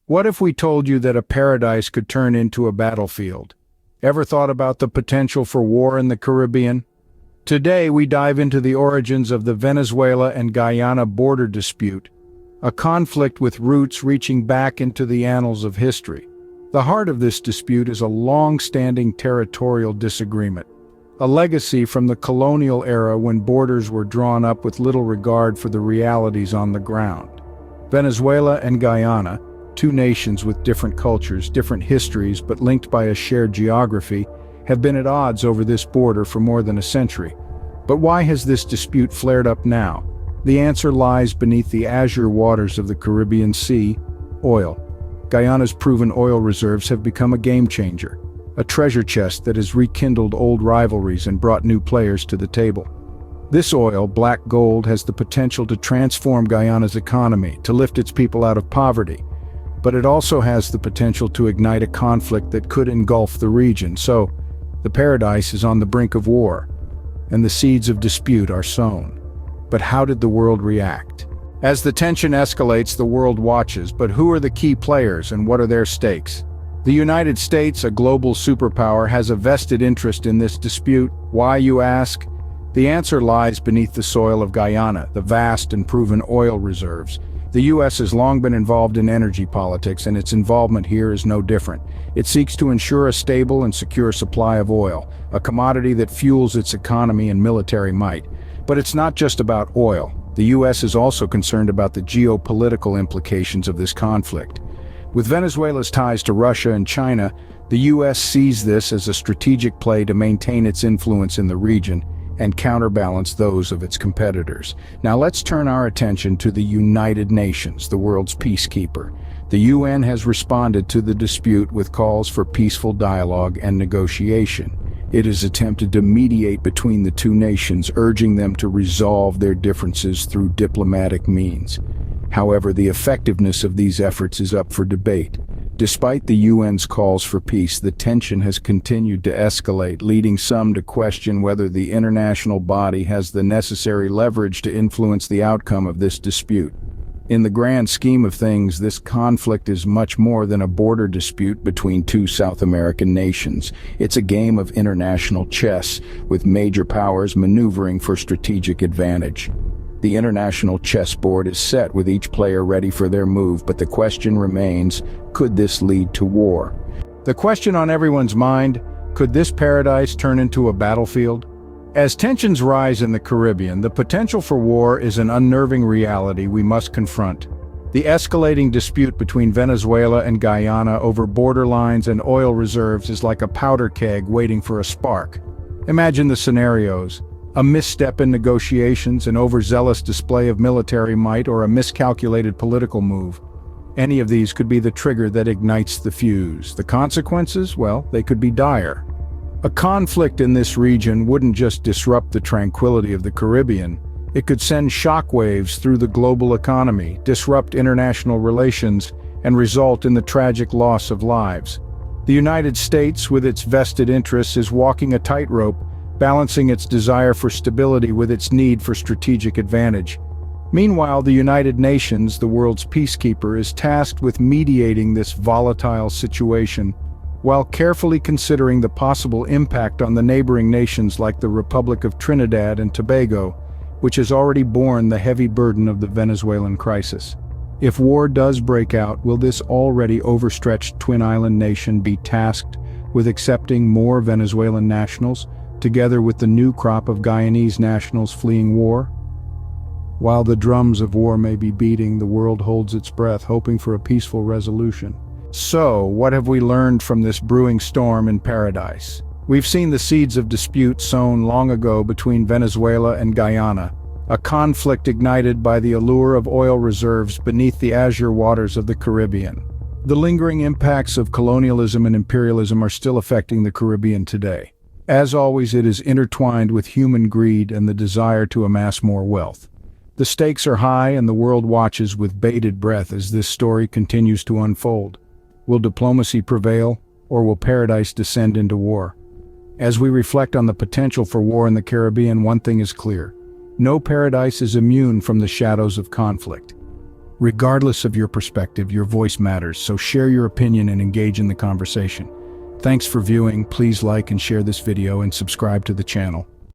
What if we told you that a paradise could turn into a battlefield? Ever thought about the potential for war in the Caribbean? Today we dive into the origins of the Venezuela and Guyana border dispute, a conflict with roots reaching back into the annals of history. The heart of this dispute is a long-standing territorial disagreement, a legacy from the colonial era when borders were drawn up with little regard for the realities on the ground. Venezuela and Guyana, two nations with different cultures, different histories, but linked by a shared geography, have been at odds over this border for more than a century. But why has this dispute flared up now? The answer lies beneath the azure waters of the Caribbean Sea: oil. Guyana's proven oil reserves have become a game changer, a treasure chest that has rekindled old rivalries and brought new players to the table. This oil, black gold, has the potential to transform Guyana's economy, to lift its people out of poverty. But it also has the potential to ignite a conflict that could engulf the region. So, the paradise is on the brink of war, and the seeds of dispute are sown. But how did the world react? As the tension escalates, the world watches, but who are the key players and what are their stakes? The United States, a global superpower, has a vested interest in this dispute. Why, you ask? The answer lies beneath the soil of Guyana, the vast and proven oil reserves. The U.S. has long been involved in energy politics, and its involvement here is no different. It seeks to ensure a stable and secure supply of oil, a commodity that fuels its economy and military might. But it's not just about oil. The U.S. is also concerned about the geopolitical implications of this conflict. With Venezuela's ties to Russia and China, the U.S. sees this as a strategic play to maintain its influence in the region and counterbalance those of its competitors. Now let's turn our attention to the United Nations, the world's peacekeeper. The UN has responded to the dispute with calls for peaceful dialogue and negotiation. It has attempted to mediate between the two nations, urging them to resolve their differences through diplomatic means. However, the effectiveness of these efforts is up for debate. Despite the UN's calls for peace, the tension has continued to escalate, leading some to question whether the international body has the necessary leverage to influence the outcome of this dispute. In the grand scheme of things, this conflict is much more than a border dispute between two South American nations. It's a game of international chess, with major powers maneuvering for strategic advantage. The international chessboard is set, with each player ready for their move, but the question remains, could this lead to war? The question on everyone's mind: could this paradise turn into a battlefield? As tensions rise in the Caribbean, the potential for war is an unnerving reality we must confront. The escalating dispute between Venezuela and Guyana over borderlines and oil reserves is like a powder keg waiting for a spark. Imagine the scenarios: a misstep in negotiations, an overzealous display of military might, or a miscalculated political move. Any of these could be the trigger that ignites the fuse. The consequences? Well, they could be dire. A conflict in this region wouldn't just disrupt the tranquility of the Caribbean. It could send shockwaves through the global economy, disrupt international relations, and result in the tragic loss of lives. The United States, with its vested interests, is walking a tightrope, balancing its desire for stability with its need for strategic advantage. Meanwhile, the United Nations, the world's peacekeeper, is tasked with mediating this volatile situation, while carefully considering the possible impact on the neighboring nations like the Republic of Trinidad and Tobago, which has already borne the heavy burden of the Venezuelan crisis. If war does break out, will this already overstretched twin island nation be tasked with accepting more Venezuelan nationals, together with the new crop of Guyanese nationals fleeing war? While the drums of war may be beating, the world holds its breath, hoping for a peaceful resolution. So, what have we learned from this brewing storm in paradise? We've seen the seeds of dispute sown long ago between Venezuela and Guyana, a conflict ignited by the allure of oil reserves beneath the azure waters of the Caribbean. The lingering impacts of colonialism and imperialism are still affecting the Caribbean today. As always, it is intertwined with human greed and the desire to amass more wealth. The stakes are high, and the world watches with bated breath as this story continues to unfold. Will diplomacy prevail, or will paradise descend into war? As we reflect on the potential for war in the Caribbean, one thing is clear: no paradise is immune from the shadows of conflict. Regardless of your perspective, your voice matters, so share your opinion and engage in the conversation. Thanks for viewing. Please like and share this video and subscribe to the channel.